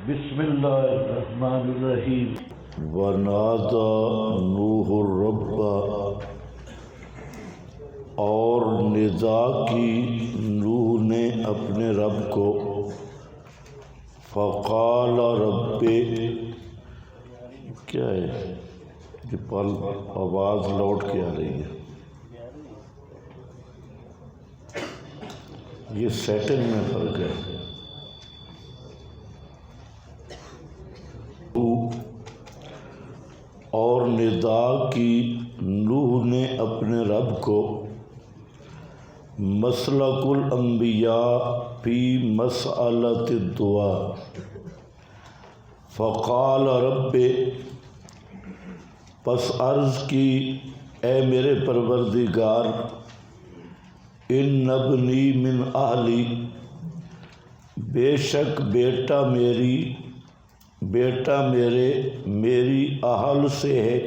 بسم اللہ الرحمن الرحیم ونادى نوح الرب، اور ندا کی نوح نے اپنے رب کو، فقال رب، کیا ہے یہ پل آواز لوٹ کے آ رہی ہے، یہ سیٹنگ میں فرق ہے۔ اور ندا کی نوح نے اپنے رب کو، مسلک الانبیاء فی مسألۃ الدعاء، فقال رب، پس عرض کی اے میرے پروردگار، ان ابنی من اہلی، بے شک بیٹا میری اہل سے ہے،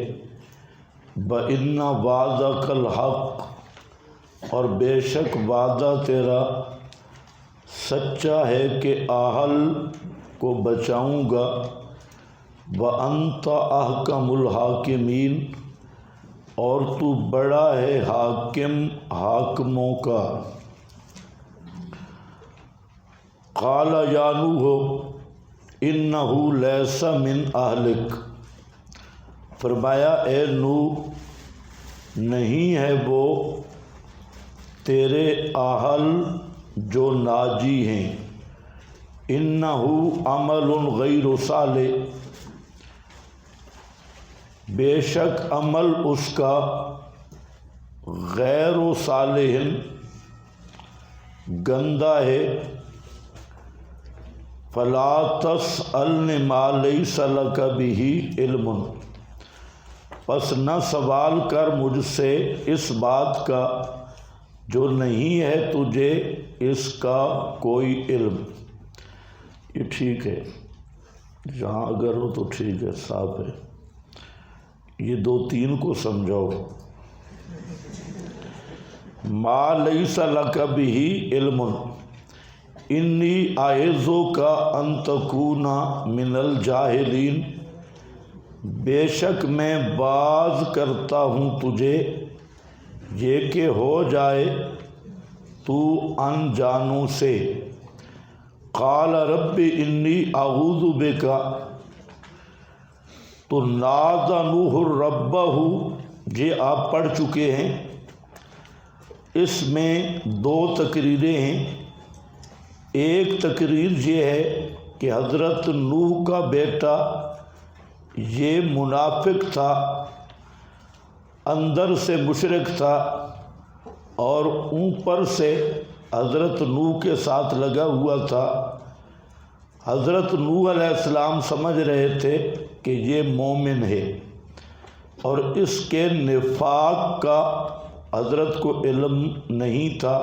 بإن وعدک الحق، اور بے شک وعدہ تیرا سچا ہے کہ اہل کو بچاؤں گا، وانت احکم الحاکمین، اور تو بڑا ہے حاکموں کا۔ قال یا نوح انہ لیس من اہلک، فرمایا اے نوح نہیں ہے وہ تیرے اہل جو ناجی ہیں، انہ عمل غیر صالح، بے شک عمل اس کا غیر صالح گندہ ہے، فلا تسألن ما لیس لک بہ علم، پس نہ سوال کر مجھ سے اس بات کا جو نہیں ہے تجھے اس کا کوئی علم۔ یہ ٹھیک ہے، جہاں اگر ہو تو ٹھیک ہے، صاف ہے، یہ 2-3 کو سمجھاؤ۔ ما لیس لک بہ علم انی اعظک ان تکون من الجاہلین، بے شک میں باز کرتا ہوں تجھے یہ کہ ہو جائے تو انجانوں سے۔ قال رب انی اعوذ بک، تو نادى نوح ربہ، یہ آپ پڑھ چکے ہیں، اس میں 2 تقریریں ہیں۔ ایک تقریر یہ ہے کہ حضرت نوح کا بیٹا یہ منافق تھا، اندر سے مشرک تھا، اور اوپر سے حضرت نوح کے ساتھ لگا ہوا تھا۔ حضرت نوح علیہ السلام سمجھ رہے تھے کہ یہ مومن ہے، اور اس کے نفاق کا حضرت کو علم نہیں تھا،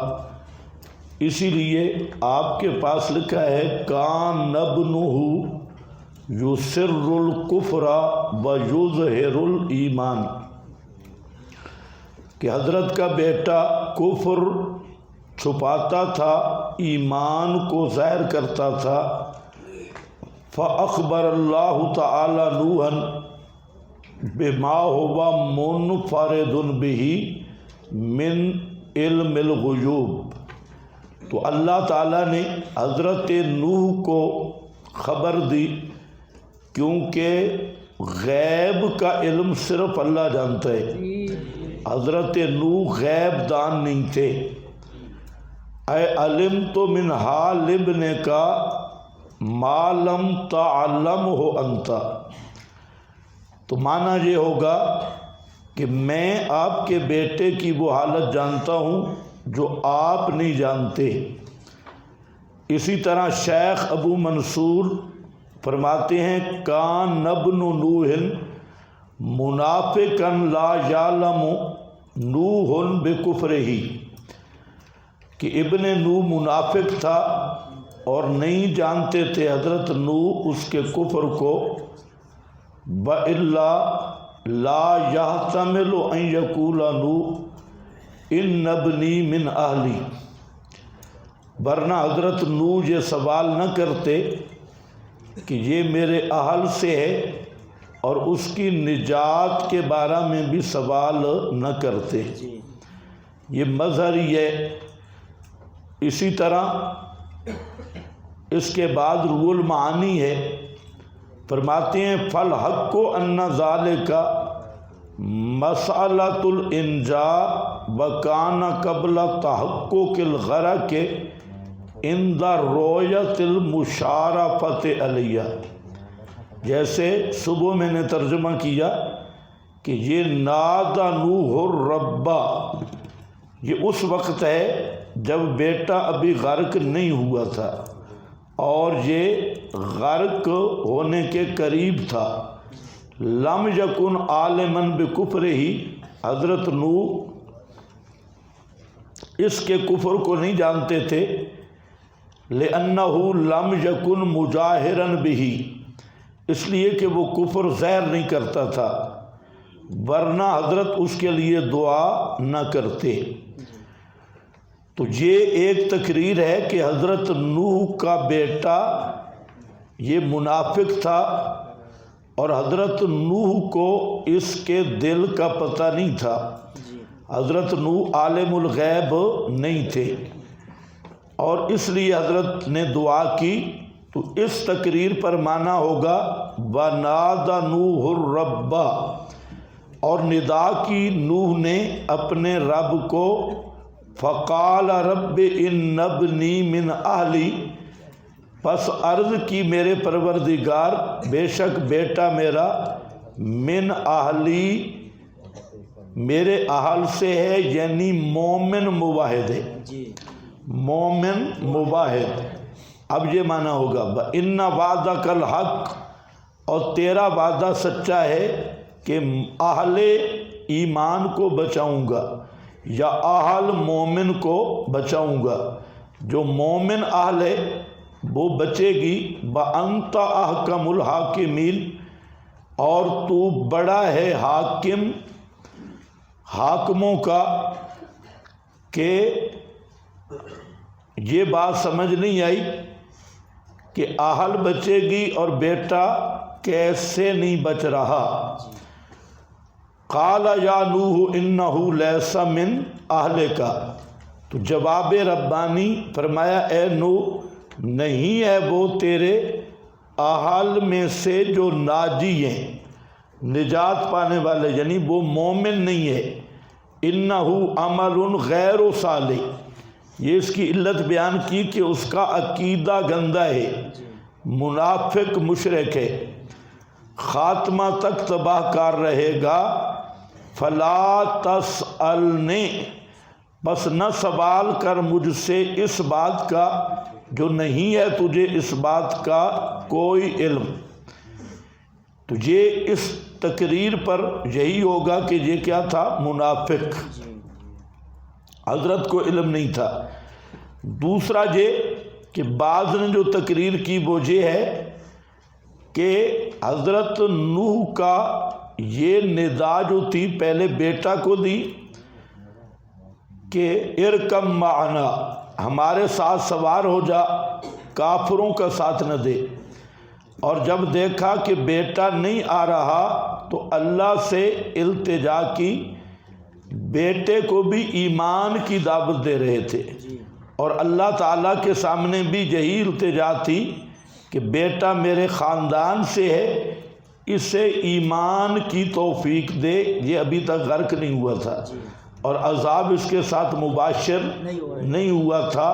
اسی لیے آپ کے پاس لکھا ہے کان ابنہ یسر الکفر ویظہر الایمان، کہ حضرت کا بیٹا کفر چھپاتا تھا، ایمان کو ظاہر کرتا تھا۔ فاخبر اللہ تعالی نوحا بما هو منفرد بہ من علم الغیوب، تو اللہ تعالیٰ نے حضرت نوح کو خبر دی، کیونکہ غیب کا علم صرف اللہ جانتا ہے، حضرت نوح غیب دان نہیں تھے۔ اے علمت من حال ابنک ما لم تعلمہ انت، تو معنی یہ ہوگا کہ میں آپ کے بیٹے کی وہ حالت جانتا ہوں جو آپ نہیں جانتے۔ اسی طرح شیخ ابو منصور فرماتے ہیں کان ابن نوح منافقا لا یعلم نوح بکفرہ، کہ ابن نوح منافق تھا اور نہیں جانتے تھے حضرت نوح اس کے کفر کو، وَإِلَّا لَا يَحْتَمِلُ أَن يَقُولَ نوح ان ابنی من اہلی، ورنہ حضرت نوح یہ سوال نہ کرتے کہ یہ میرے اہل سے ہے اور اس کی نجات کے بارے میں بھی سوال نہ کرتے. یہ مظہر ہی ہے. اسی طرح اس کے بعد روح المعانی ہے. فرماتے ہیں فالحق ان ذالک مسألۃ الانجاء وکان قبل تحقق الغرق عند رؤیت المشارفۃ علیہ. جیسے صبح میں نے ترجمہ کیا کہ یہ نادى نوح الرب، یہ اس وقت ہے جب بیٹا ابھی غرق نہیں ہوا تھا اور یہ غرق ہونے کے قریب تھا. لم یکن عالما بکفرہ، حضرت نوح اس کے کفر کو نہیں جانتے تھے. لأنہ لم یکن مجاہرا بہ، اس لیے کہ وہ کفر ظاہر نہیں کرتا تھا، ورنہ حضرت اس کے لیے دعا نہ کرتے. تو یہ ایک تقریر ہے کہ حضرت نوح کا بیٹا یہ منافق تھا اور حضرت نوح کو اس کے دل کا پتہ نہیں تھا. حضرت نوح عالم الغیب نہیں تھے اور اس لیے حضرت نے دعا کی. تو اس تقریر پر معنی ہوگا وَنَادَ نُوحُ الرَّبَّ، اور ندا کی نوح نے اپنے رب کو. فقال رب ان ابنی من اہلی، پس عرض کی میرے پروردگار بے شک بیٹا میرا من اہلی میرے اہل سے ہے، یعنی مومن مواحد ہے. مومن مواحد. اب یہ معنی ہوگا ان وعدک الحق، اور تیرا وعدہ سچا ہے کہ اہل ایمان کو بچاؤں گا یا اہل مومن کو بچاؤں گا. جو مومن اہل ہے وہ بچے گی. وَأَنْتَ أَحْكَمُ الْحَاكِمِينَ، اور تو بڑا ہے حاکم حاکموں کا. کہ یہ بات سمجھ نہیں آئی کہ اہل بچے گی اور بیٹا کیسے نہیں بچ رہا. قال یا نوح انہ لیس من اہلک، تو جواب ربانی فرمایا اے نوح نہیں ہے وہ تیرے اہل میں سے جو ناجی ہیں، نجات پانے والے، یعنی وہ مومن نہیں ہے. انہ عمل غیر صالح، یہ اس کی علت بیان کی کہ اس کا عقیدہ گندہ ہے، منافق مشرک ہے، خاتمہ تک تباہ کار رہے گا. فلا تسألنی، بس نہ سوال کر مجھ سے اس بات کا جو نہیں ہے تجھے اس بات کا کوئی علم. تو یہ اس تقریر پر یہی ہوگا کہ یہ کیا تھا؟ منافق. حضرت کو علم نہیں تھا. دوسرا یہ کہ بعض نے جو تقریر کی وہ یہ ہے کہ حضرت نوح کا یہ ندا جو تھی پہلے بیٹا کو دی کہ ارکم معنا، ہمارے ساتھ سوار ہو جا، کافروں کا ساتھ نہ دے. اور جب دیکھا کہ بیٹا نہیں آ رہا تو اللہ سے التجا کی. بیٹے کو بھی ایمان کی دعوت دے رہے تھے اور اللہ تعالیٰ کے سامنے بھی یہی التجا تھی کہ بیٹا میرے خاندان سے ہے، اسے ایمان کی توفیق دے. یہ ابھی تک غرق نہیں ہوا تھا اور عذاب اس کے ساتھ مباشر نہیں ہوا تھا.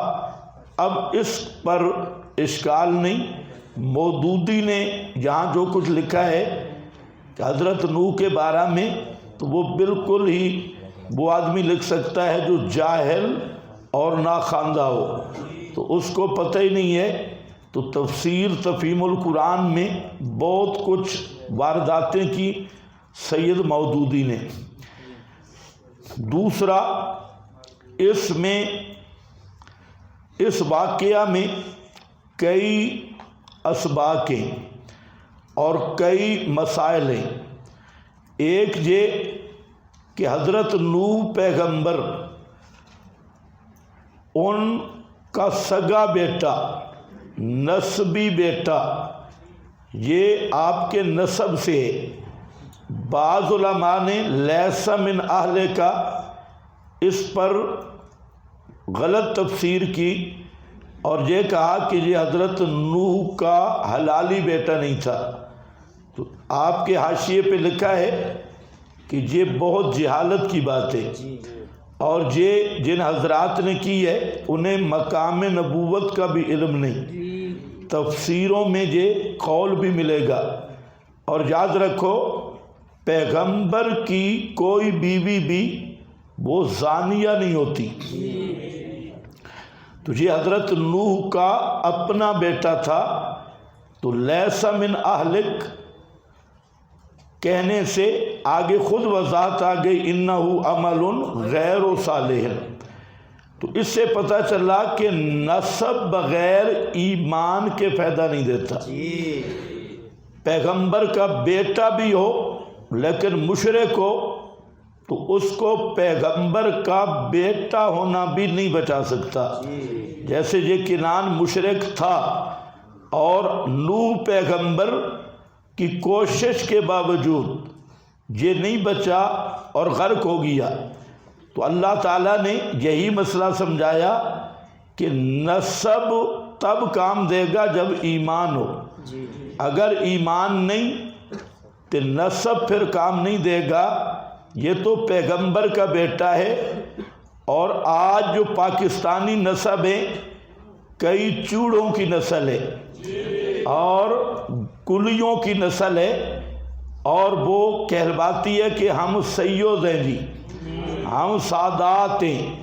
اب اس پر اشکال نہیں. مودودی نے یہاں جو کچھ لکھا ہے کہ حضرت نوح کے بارے میں، تو وہ بالکل ہی وہ آدمی لکھ سکتا ہے جو جاہل اور ناخواندہ ہو، تو اس کو پتہ ہی نہیں ہے. تو تفسیر تفہیم القرآن میں بہت کچھ وارداتیں کی سید مودودی نے. دوسرا، اس میں اس واقعہ میں کئی اسباق ہیں اور کئی مسائل ہیں. ایک یہ کہ حضرت نوح پیغمبر ان کا سگا بیٹا، نسبی بیٹا یہ آپ کے نسب سے ہے۔ بعض علماء نے لیس من اہل کا اس پر غلط تفسیر کی اور یہ کہا کہ یہ حضرت نوح کا حلالی بیٹا نہیں تھا۔ تو آپ کے حاشیے پہ لکھا ہے کہ یہ بہت جہالت کی بات ہے، اور یہ جن حضرات نے کی ہے انہیں مقام نبوت کا بھی علم نہیں۔ تفسیروں میں یہ قول بھی ملے گا۔ اور یاد رکھو پیغمبر کی کوئی بیوی بھی وہ زانیہ نہیں ہوتی۔ تو یہ حضرت نوح کا اپنا بیٹا تھا، تو لیس من اہلک کہنے سے آگے خود وضاحت آ گئی انہو عمل غیر صالح۔ تو اس سے پتہ چلا کہ نسب بغیر ایمان کے فائدہ نہیں دیتا۔ پیغمبر کا بیٹا بھی ہو لیکن مشرک ہو تو اس کو پیغمبر کا بیٹا ہونا بھی نہیں بچا سکتا۔ جیسے یہ کنعان مشرک تھا اور نوح پیغمبر کی کوشش کے باوجود یہ نہیں بچا اور غرق ہو گیا۔ تو اللہ تعالیٰ نے یہی مسئلہ سمجھایا کہ نسب تب کام دے گا جب ایمان ہو، اگر ایمان نہیں تو نسب پھر کام نہیں دے گا۔ یہ تو پیغمبر کا بیٹا ہے، اور آج جو پاکستانی نسب ہے کئی چوڑوں کی نسل ہے اور کلیوں کی نسل ہے، اور وہ کہلواتی ہے کہ ہم سید ہیں جی، ہم سادات ہیں،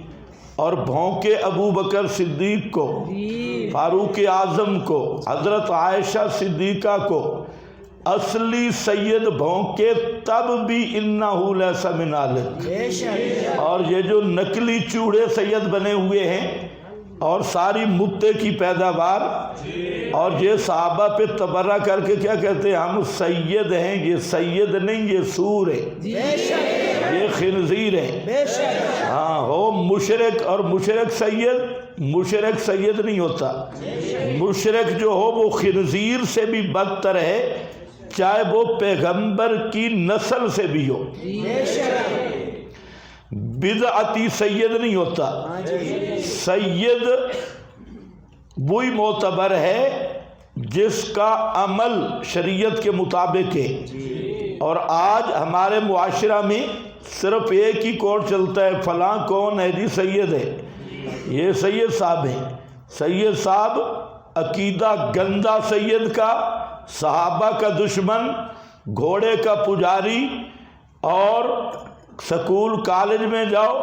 اور بھونکے ابو بکر صدیق کو، فاروق اعظم کو، حضرت عائشہ صدیقہ کو اصلی سید بھونکے تب بھی انہو لیس من اہلک۔ اور یہ جو نقلی چوڑے سید بنے ہوئے ہیں اور ساری متے کی پیداوار، اور یہ صحابہ پہ تبرہ کر کے کیا کہتے ہیں ہم سید ہیں، یہ سید نہیں، یہ سور ہے، یہ خنزیر ہے۔ ہاں ہو مشرک، اور مشرک سید نہیں ہوتا۔ مشرک جو ہو وہ خنزیر سے بھی بدتر ہے، چاہے وہ پیغمبر کی نسل سے بھی ہو۔ بدعتی سید نہیں ہوتا۔ سید وہی معتبر ہے جس کا عمل شریعت کے مطابق ہے۔ اور آج ہمارے معاشرہ میں صرف ایک ہی کوڈ چلتا ہے، فلاں کون ہے جی سید ہے، یہ سید صاحب ہیں۔ سید صاحب عقیدہ گندا سید کا، صحابہ کا دشمن، گھوڑے کا پجاری، اور سکول کالج میں جاؤ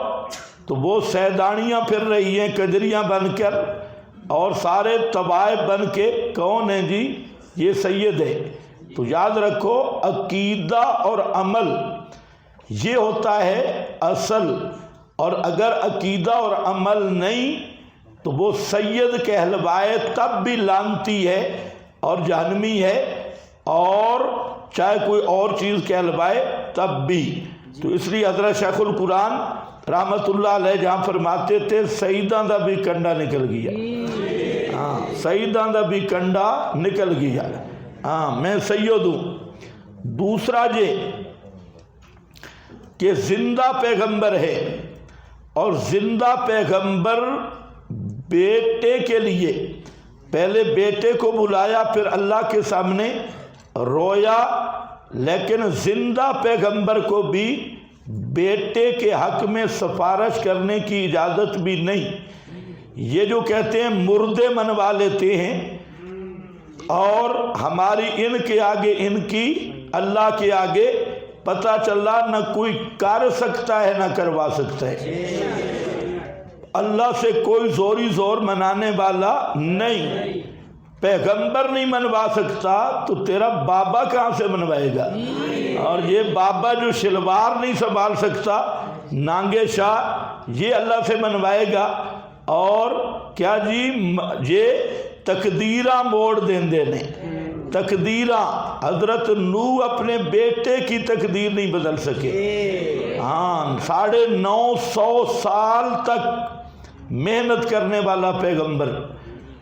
تو وہ سیدانیاں پھر رہی ہیں کجریاں بن کر، اور سارے طوائف بن کے کون ہیں جی، یہ سید ہے۔ تو یاد رکھو عقیدہ اور عمل یہ ہوتا ہے اصل، اور اگر عقیدہ اور عمل نہیں تو وہ سید کہلوائے تب بھی لعنتی ہے اور جہنمی ہے، اور چاہے کوئی اور چیز کہلوائے تب بھی۔ تو اس لیے حضرت شیخ القرآن رحمت اللہ علیہ جہاں فرماتے تھے سیداں دا بھی کنڈا نکل گیا، ہاں سیداں دا بھی کنڈا نکل گیا، ہاں میں سید ہوں۔ دوسرا یہ کہ زندہ پیغمبر ہے، اور زندہ پیغمبر بیٹے کے لیے پہلے بیٹے کو بلایا پھر اللہ کے سامنے رویا، لیکن زندہ پیغمبر کو بھی بیٹے کے حق میں سفارش کرنے کی اجازت بھی نہیں۔ یہ جو کہتے ہیں مردے منوا لیتے ہیں، اور ہماری ان کے آگے ان کی اللہ کے آگے پتہ چلا نہ کوئی کر سکتا ہے نہ کروا سکتا ہے۔ اللہ سے کوئی زوری زور منانے والا نہیں، پیغمبر نہیں منوا سکتا تو تیرا بابا کہاں سے منوائے گا؟ اور یہ بابا جو شلوار نہیں سنبھال سکتا، نانگے شاہ، یہ اللہ سے منوائے گا۔ اور کیا جی یہ تقدیرہ موڑ دیندے نے، تقدیرہ، حضرت نوح اپنے بیٹے کی تقدیر نہیں بدل سکے۔ ہاں 950 سال تک محنت کرنے والا پیغمبر،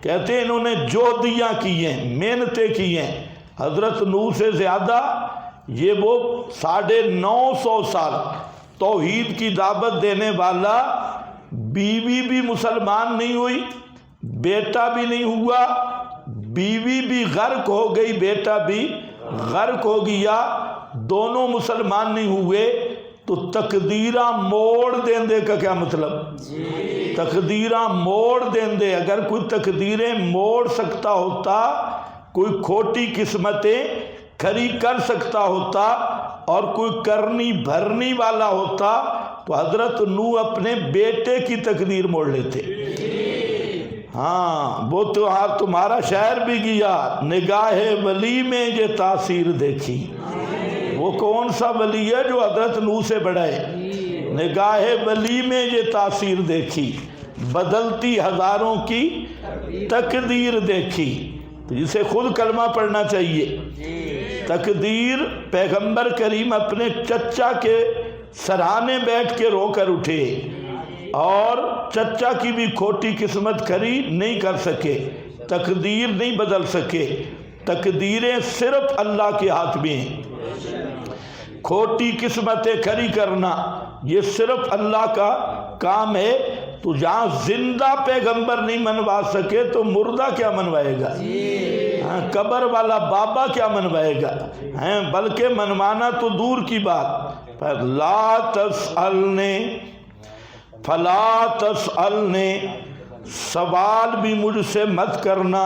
کہتے ہیں انہوں نے جوہدیاں کی ہیں، محنتیں کی ہیں، حضرت نوح سے زیادہ یہ وہ 950 سال توحید کی دعوت دینے والا، بیوی بھی مسلمان نہیں ہوئی، بیٹا بھی نہیں ہوا، بیوی بھی غرق ہو گئی، بیٹا بھی غرق ہو گیا، دونوں مسلمان نہیں ہوئے، تو تقدیراں موڑ دیں دے کا کیا مطلب؟ تقدیراں موڑ دیں دے۔ اگر کوئی تقدیریں موڑ سکتا ہوتا، کوئی کھوٹی قسمتیں کھری کر سکتا ہوتا، اور کوئی کرنی بھرنی والا ہوتا، تو حضرت نوح اپنے بیٹے کی تقدیر موڑ لیتے۔ ہاں، وہ تو تمہارا شاعر بھی گیا، نگاہ ولی میں یہ تاثیر دیکھی۔ وہ کون سا ولی ہے جو حضرت نوح سے بڑا ہے؟ نگاہ ولی میں یہ تاثیر دیکھی، بدلتی ہزاروں کی تقدیر دیکھی۔ تو جسے خود کلمہ پڑھنا چاہیے۔ تقدیر، پیغمبر کریم اپنے چچا کے سرہانے بیٹھ کے رو کر اٹھے، اور چچا کی بھی کھوٹی قسمت کھری نہیں کر سکے، تقدیر نہیں بدل سکے۔ تقدیریں صرف اللہ کے ہاتھ میں ہیں۔ کھوٹی قسمتیں کھری کرنا یہ صرف اللہ کا کام ہے۔ تو جہاں زندہ پیغمبر نہیں منوا سکے تو مردہ کیا منوائے گا؟ قبر والا بابا کیا منوائے گا؟ بلکہ منوانا تو دور کی بات۔ لا تسألنے فلا تسألنے، سوال بھی مجھ سے مت کرنا،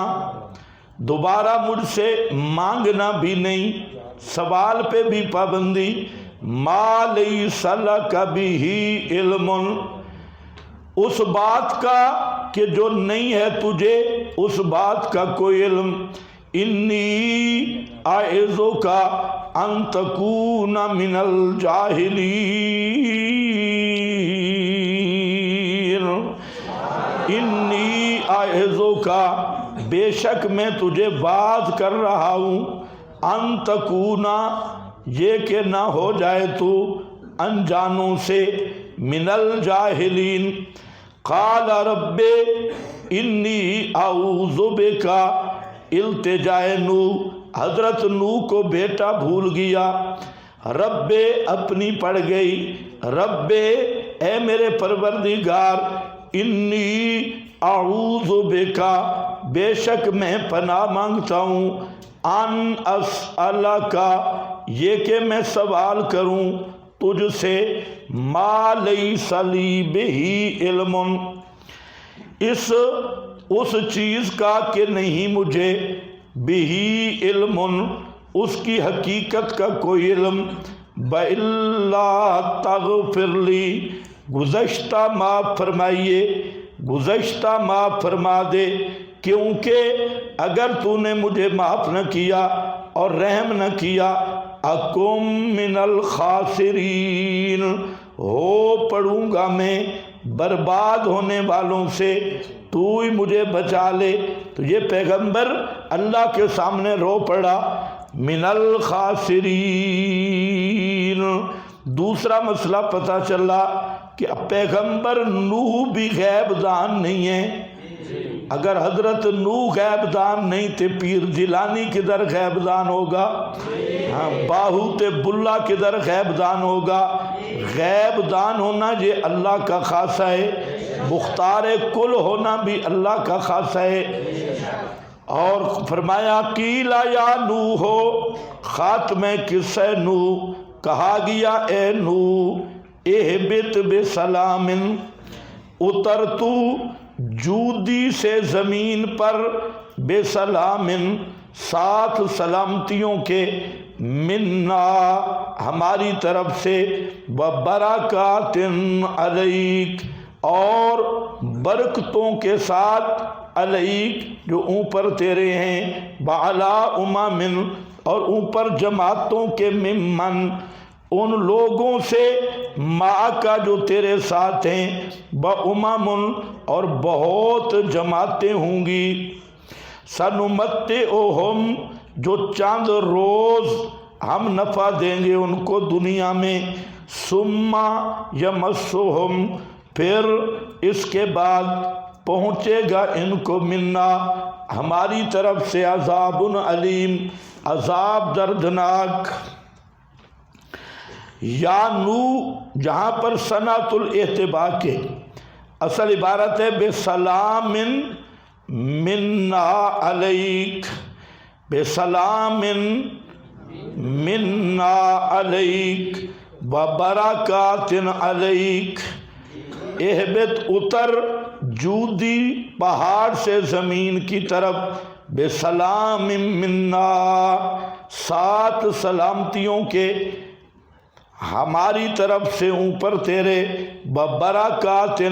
دوبارہ مجھ سے مانگنا بھی نہیں، سوال پہ بھی پابندی۔ ما لیس لک بہ علم، اس بات کا کہ جو نہیں ہے تجھے اس بات کا کوئی علم۔ انی اعظک ان تکون من الجاہلین، انی اعظک، بے شک میں تجھے وعظ کر رہا ہوں، ان تکون، یہ کہ نہ ہو جائے تو انجانوں سے، من الجاہلین۔ قال رب انی اعوذ بک، التجائے نوح، حضرت نوح کو بیٹا بھول گیا، رب اپنی پڑ گئی، رب اے میرے پروردگار، انی اعوذ بک، بے شک میں پناہ مانگتا ہوں، ان اسألک، یہ کہ میں سوال کروں تجھ سے، ما لیس لی بہ علم، اس چیز کا کہ نہیں مجھے، بہ علم، اس کی حقیقت کا کوئی علم، بَإِلَّا تَغْفِرْ لِي، گزشتہ معاف فرمائیے، گزشتہ معاف فرما دے، کیونکہ اگر تو نے مجھے معاف نہ کیا اور رحم نہ کیا، اکم من الخاسرین، ہو پڑوں گا میں برباد ہونے والوں سے، تو ہی مجھے بچا لے۔ تو یہ پیغمبر اللہ کے سامنے رو پڑا، من الخاسرین۔ دوسرا مسئلہ پتہ چلا کہ پیغمبر نوح بھی غیب دان نہیں ہے۔ اگر حضرت نوح غیب دان نہیں تھے، پیر جیلانی کدھر غیب دان ہوگا؟ ہاں، باہوت بلا کدھر غیب دان ہوگا؟ غیب دان ہونا یہ اللہ کا خاصہ ہے، مختار کل ہونا بھی اللہ کا خاصہ ہے۔ اور فرمایا قیل یا نوح، خاتمہ قصہ نوح، کہا گیا اے نوح، اہبط بسلام، اتر تو جودی سے زمین پر، بے سلام، ساتھ سلامتیوں کے، منا، ہماری طرف سے، وبرکات علیک، اور برکتوں کے ساتھ، علیک جو اوپر تیرے ہیں، وعلی امم، اور اوپر جماعتوں کے، ممن، ان لوگوں سے، ماں کا جو تیرے ساتھ ہیں، بأمم، اور بہت جماعتیں ہوں گی، سنمتعہم، جو چند روز ہم نفع دیں گے ان کو دنیا میں، ثم یمسہم، پھر اس کے بعد پہنچے گا ان کو، منا، ہماری طرف سے، عذاب علیم، عذاب دردناک. یا نو جہاں پر صنعت الاحتبا کے اصل عبارت ہے بسلام منا علیک، بسلام منا علیک وبرکات علیک. اہبت اتر جودی پہاڑ سے زمین کی طرف، بسلام منا 7 سلامتیوں کے ہماری طرف سے اوپر تیرے، وبرکات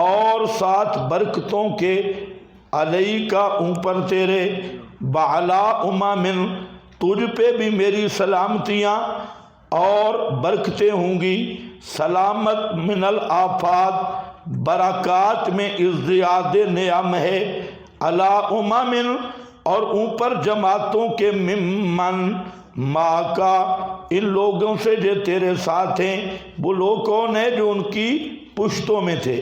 اور 7 برکتوں کے علیکا اوپر تیرے، وعلی امم تجھ پہ بھی میری سلامتیاں اور برکتیں ہوں گی. سلامت من الآفات، برکات میں ازدیاد نعم ہے. علی امم اور اوپر جماعتوں کے، ممن ماں کا ان لوگوں سے جو تیرے ساتھ ہیں. وہ لوگ کون ہیں؟ جو ان کی پشتوں میں تھے.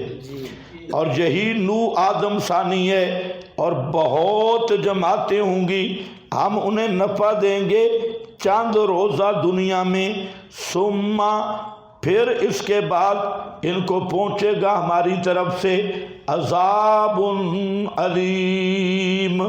اور یہی نو آدم ثانی ہے، اور بہت جماعتیں ہوں گی، ہم انہیں نفع دیں گے چند روزہ دنیا میں. ثم پھر اس کے بعد ان کو پہنچے گا ہماری طرف سے عذاب علیم،